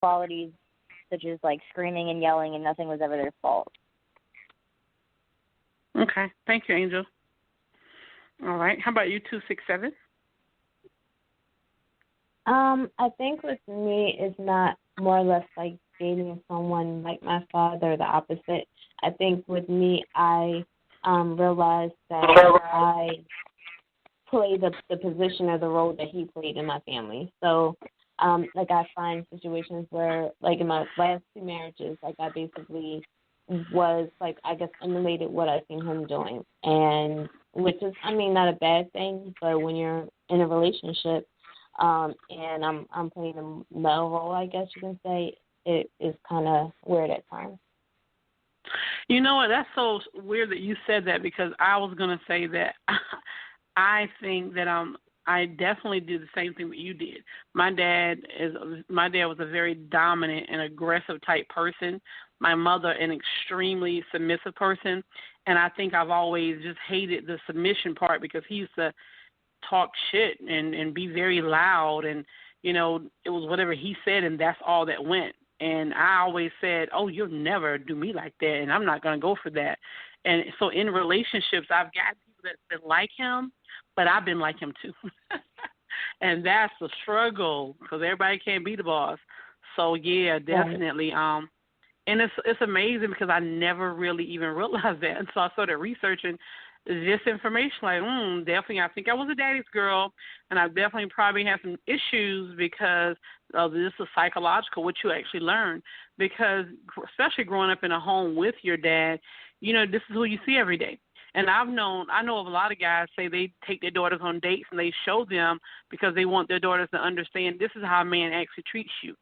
qualities such as like screaming and yelling, and nothing was ever their fault. Okay. Thank you, Angel. All right. How about you, 267? I think with me, it's not more or less like dating someone like my father, the opposite. I think with me, I realized that I play the position or the role that he played in my family. So, like I find situations where, like in my last 2 marriages, like I basically was like, I guess, emulated what I seen him doing, and which is, I mean, not a bad thing, but when you're in a relationship, and I'm playing a male role, I guess you can say, it is kind of weird at times. You know what? That's so weird that you said that, because I was going to say that I think that I definitely do the same thing that you did. My dad was a very dominant and aggressive type person. My mother, an extremely submissive person, and I think I've always just hated the submission part, because he used to talk shit and be very loud, and you know, it was whatever he said, and that's all that went. And I always said, oh, you'll never do me like that, and I'm not going to go for that. And so in relationships, I've got people that's been like him, but I've been like him too. And that's the struggle, because everybody can't be the boss. So, yeah, definitely. Right. And it's amazing, because I never really even realized that. And so I started researching this information, like, definitely, I think I was a daddy's girl, and I definitely probably had some issues, because this is psychological, what you actually learn, because especially growing up in a home with your dad, you know, this is who you see every day. And I know of a lot of guys say they take their daughters on dates and they show them, because they want their daughters to understand this is how a man actually treats you.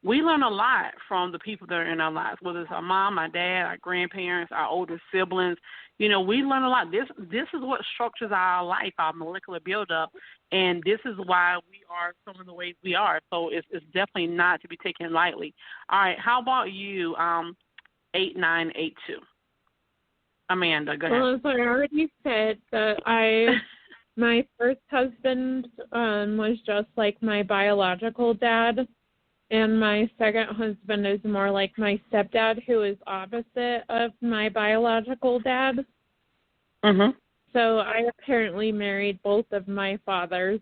We learn a lot from the people that are in our lives, whether it's our mom, our dad, our grandparents, our older siblings. You know, we learn a lot. This is what structures our life, our molecular buildup, and this is why we are some of the ways we are. So it's definitely not to be taken lightly. All right, how about you, 8982? Amanda, go ahead. Well, as I already said, that my first husband was just like my biological dad. And my second husband is more like my stepdad, who is opposite of my biological dad. Mm-hmm. So I apparently married both of my fathers.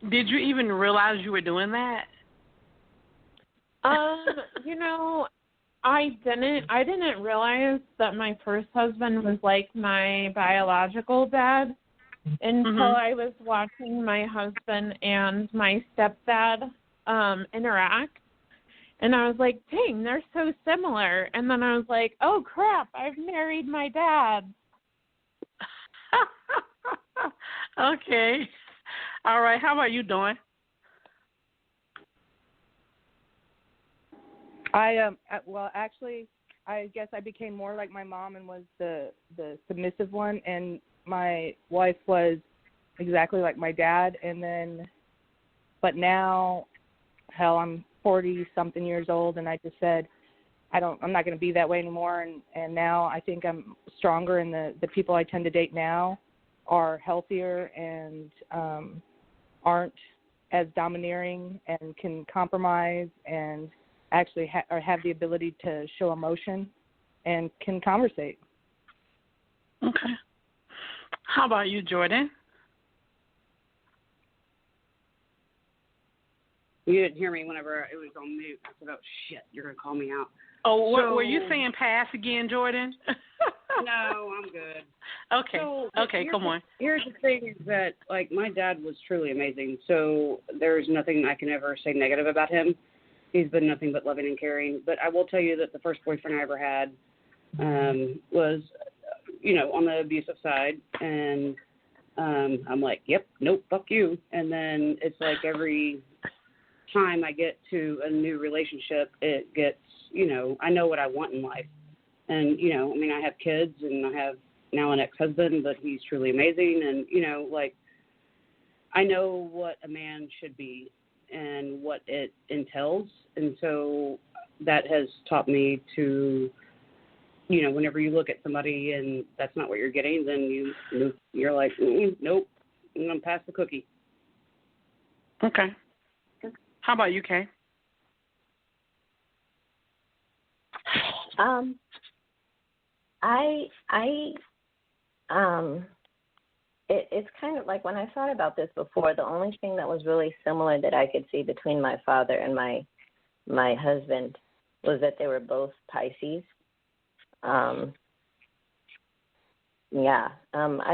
Did you even realize you were doing that? You know, I didn't realize that my first husband was like my biological dad until I was watching my husband and my stepdad interact. And I was like, dang, they're so similar. And then I was like, oh, crap, I've married my dad. Okay. All right. How about you, Dawn? Well, actually, I guess I became more like my mom and was the submissive one, and my wife was exactly like my dad. And then, but now, hell, I'm 40-something years old, and I just said, I'm not going to be that way anymore. And now I think I'm stronger, and the people I tend to date now are healthier and aren't as domineering and can compromise and actually have the ability to show emotion and can conversate. Okay. How about you, Jordan? You didn't hear me whenever it was on mute. I said, oh, shit, you're going to call me out. Oh, were you saying pass again, Jordan? No, I'm good. Okay. So, okay, come on. Here's the thing is that, like, my dad was truly amazing, so there's nothing I can ever say negative about him. He's been nothing but loving and caring. But I will tell you that the first boyfriend I ever had was, on the abusive side. And I'm like, yep, nope, fuck you. And then it's like every time I get to a new relationship, it gets, I know what I want in life. And, I have kids and I have now an ex-husband, but he's truly amazing. And, I know what a man should be and what it entails. And so that has taught me to, whenever you look at somebody and that's not what you're getting, then you're like, nope, I'm going to pass the cookie. Okay. How about you, Kay? It's kind of like when I thought about this before, the only thing that was really similar that I could see between my father and my husband was that they were both Pisces. I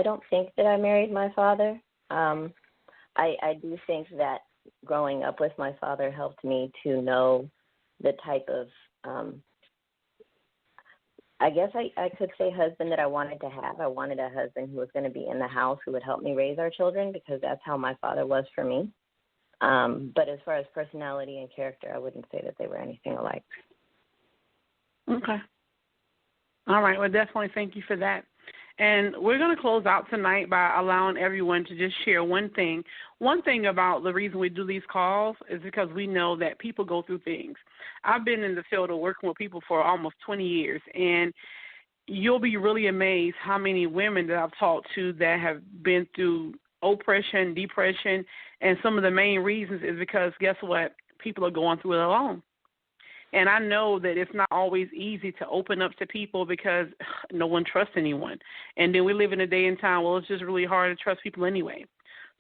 don't think that I married my father. I do think that growing up with my father helped me to know the type of, I guess I could say husband that I wanted to have. I wanted a husband who was going to be in the house who would help me raise our children because that's how my father was for me. But as far as personality and character, I wouldn't say that they were anything alike. Okay. All right. Well, definitely thank you for that. And we're going to close out tonight by allowing everyone to just share one thing. One thing about the reason we do these calls is because we know that people go through things. I've been in the field of working with people for almost 20 years, and you'll be really amazed how many women that I've talked to that have been through oppression, depression, and some of the main reasons is because, guess what, people are going through it alone. And I know that it's not always easy to open up to people because no one trusts anyone. And then we live in a day and time, well, it's just really hard to trust people anyway.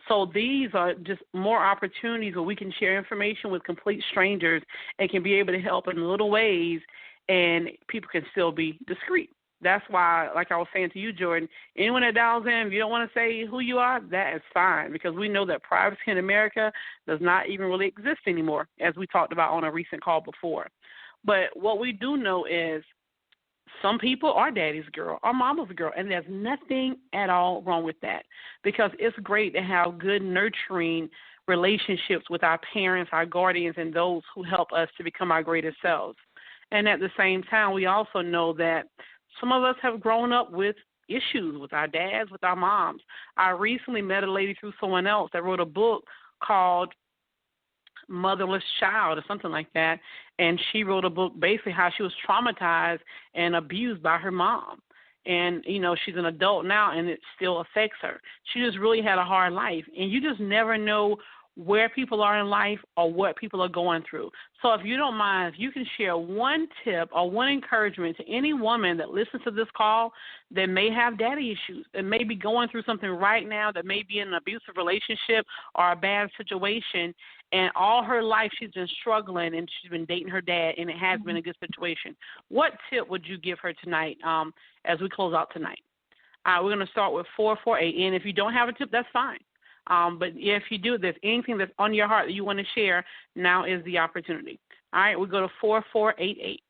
So these are just more opportunities where we can share information with complete strangers and can be able to help in little ways, and people can still be discreet. That's why, like I was saying to you, Jordan, anyone that dials in, if you don't want to say who you are, that is fine, because we know that privacy in America does not even really exist anymore, as we talked about on a recent call before. But what we do know is some people are daddy's girl or mama's girl, and there's nothing at all wrong with that, because it's great to have good, nurturing relationships with our parents, our guardians, and those who help us to become our greatest selves. And at the same time, we also know that some of us have grown up with issues with our dads, with our moms. I recently met a lady through someone else that wrote a book called Motherless Child or something like that, and she wrote a book basically how she was traumatized and abused by her mom. And, you know, she's an adult now, and it still affects her. She just really had a hard life, and you just never know where people are in life or what people are going through. So if you don't mind, if you can share one tip or one encouragement to any woman that listens to this call that may have daddy issues, that may be going through something right now, that may be in an abusive relationship or a bad situation, and all her life she's been struggling and she's been dating her dad, and it has been a good situation. What tip would you give her tonight as we close out tonight? We're going to start with 448, and if you don't have a tip, that's fine. But if you do, there's anything that's on your heart that you want to share, now is the opportunity. All right, we'll go to 4488.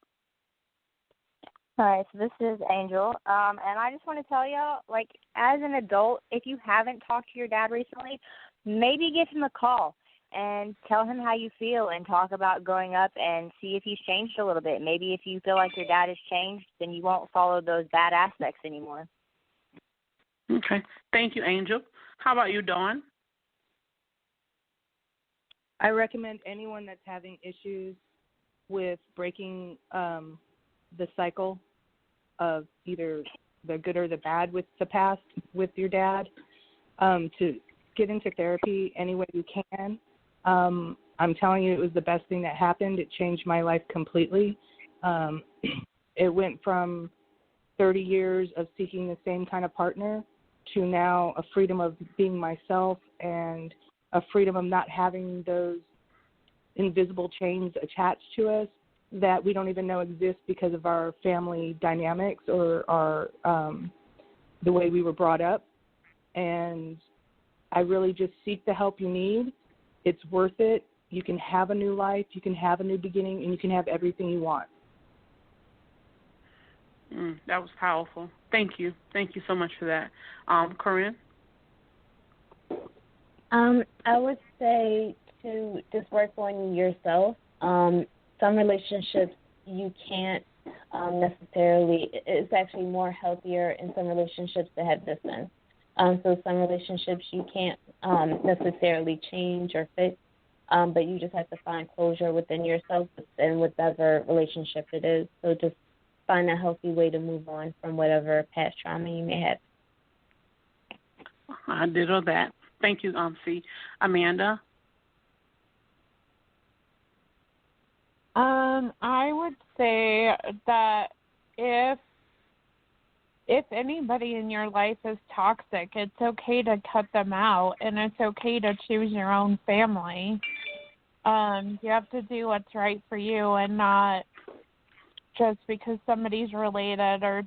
All right, so this is Angel, and I just want to tell you, like, as an adult, if you haven't talked to your dad recently, maybe give him a call and tell him how you feel and talk about growing up and see if he's changed a little bit. Maybe if you feel like your dad has changed, then you won't follow those bad aspects anymore. Okay. Thank you, Angel. How about you, Dawn? I recommend anyone that's having issues with breaking the cycle of either the good or the bad with the past with your dad to get into therapy any way you can. I'm telling you, it was the best thing that happened. It changed my life completely. It went from 30 years of seeking the same kind of partner to now a freedom of being myself and a freedom of not having those invisible chains attached to us that we don't even know exist because of our family dynamics or our the way we were brought up. And I really just seek the help you need. It's worth it. You can have a new life, you can have a new beginning, and you can have everything you want. That was powerful. Thank you. Thank you so much for that. Corinne? I would say to just work on yourself. Some relationships you can't necessarily, it's actually more healthier in some relationships to have distance. So some relationships you can't necessarily change or fix, but you just have to find closure within yourself and whatever relationship it is. So just find a healthy way to move on from whatever past trauma you may have. I ditto that. Thank you, C. Amanda? I would say that if anybody in your life is toxic, it's okay to cut them out, and it's okay to choose your own family. You have to do what's right for you, and not just because somebody's related, or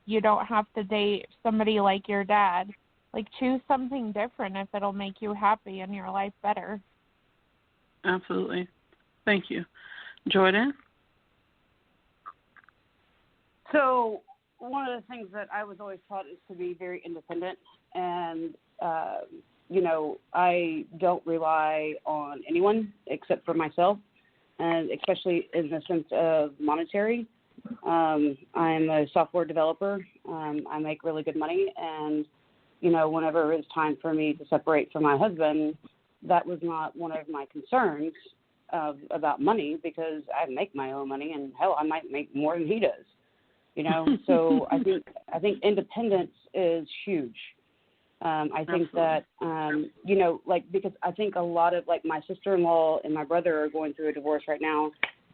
you don't have to date somebody like your dad. Like, choose something different if it'll make you happy and your life better. Absolutely. Thank you. Jordan? So one of the things that I was always taught is to be very independent, and I don't rely on anyone except for myself, and especially in the sense of monetary. I'm a software developer. I make really good money, and whenever it was time for me to separate from my husband, that was not one of my concerns about money, because I make my own money, and hell, I might make more than he does. So I think independence is huge. I think that, because I think a lot of, like, my sister-in-law and my brother are going through a divorce right now,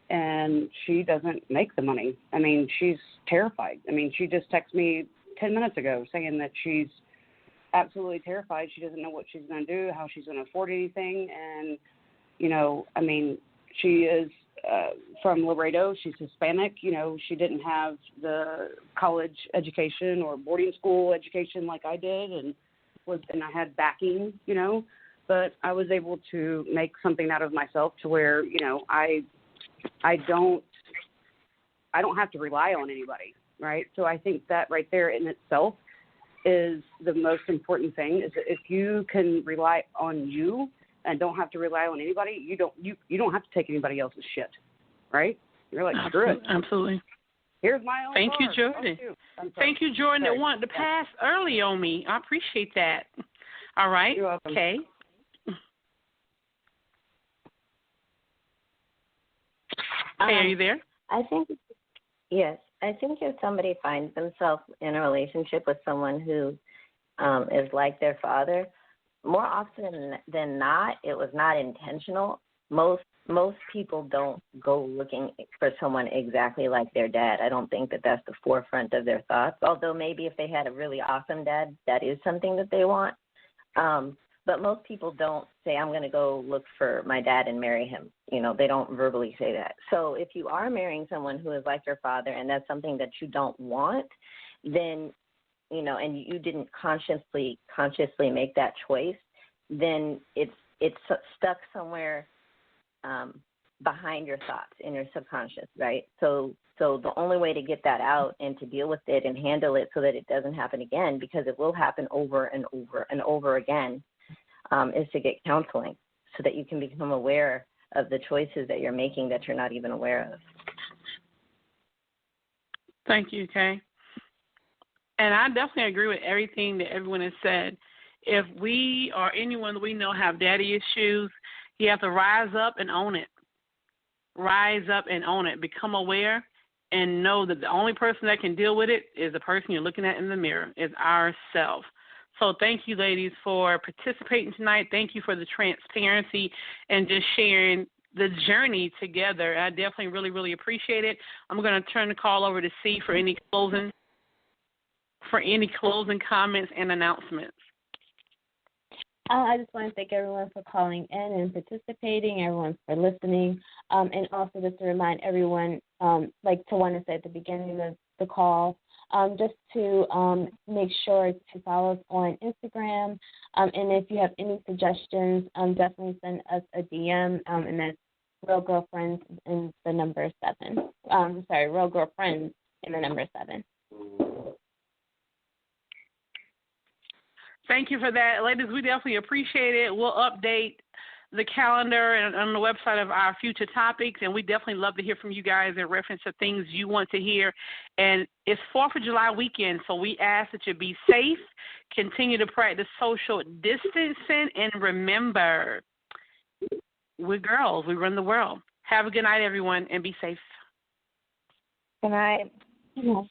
and she doesn't make the money. I mean, she's terrified. I mean, she just texted me 10 minutes ago saying that she's absolutely terrified. She doesn't know what she's going to do, how she's going to afford anything. And, she is from Laredo. She's Hispanic. She didn't have the college education or boarding school education like I did, and I had backing, but I was able to make something out of myself to where, I don't have to rely on anybody, right? So I think that right there in itself is the most important thing, is that if you can rely on you and don't have to rely on anybody, you don't have to take anybody else's shit, right? You're like, screw it. Absolutely. Here's my own Thank car. you, Jordan. Thank you, Jordan, that wanted to pass early on me. I appreciate that. All right. You're welcome. Okay. Hey, are you there? I think, yes. I think if somebody finds themselves in a relationship with someone who is like their father, more often than not, it was not intentional. Most people don't go looking for someone exactly like their dad. I don't think that that's the forefront of their thoughts, although maybe if they had a really awesome dad, that is something that they want. But most people don't say, I'm going to go look for my dad and marry him. They don't verbally say that. So if you are marrying someone who is like your father and that's something that you don't want, then, and you didn't consciously make that choice, then it's stuck somewhere behind your thoughts in your subconscious, right? So the only way to get that out and to deal with it and handle it so that it doesn't happen again, because it will happen over and over and over again, is to get counseling so that you can become aware of the choices that you're making that you're not even aware of. Thank you, Kay. And I definitely agree with everything that everyone has said. If we or anyone that we know have daddy issues, you have to rise up and own it. Rise up and own it. Become aware and know that the only person that can deal with it is the person you're looking at in the mirror, is ourselves. So thank you, ladies, for participating tonight. Thank you for the transparency and just sharing the journey together. I definitely really, really appreciate it. I'm going to turn the call over to C for any closing comments and announcements. I just want to thank everyone for calling in and participating, everyone for listening, and also just to remind everyone, like Tawana said at the beginning of the call, just to make sure to follow us on Instagram, and if you have any suggestions, definitely send us a DM, and that's Real Girlfriends and the number 7. Real Girlfriends and the number 7. Thank you for that. Ladies, we definitely appreciate it. We'll update the calendar and on the website of our future topics, and we definitely love to hear from you guys in reference to things you want to hear. And it's 4th of July weekend, so we ask that you be safe, continue to practice social distancing, and remember, we're girls. We run the world. Have a good night, everyone, and be safe. Good night. Yes.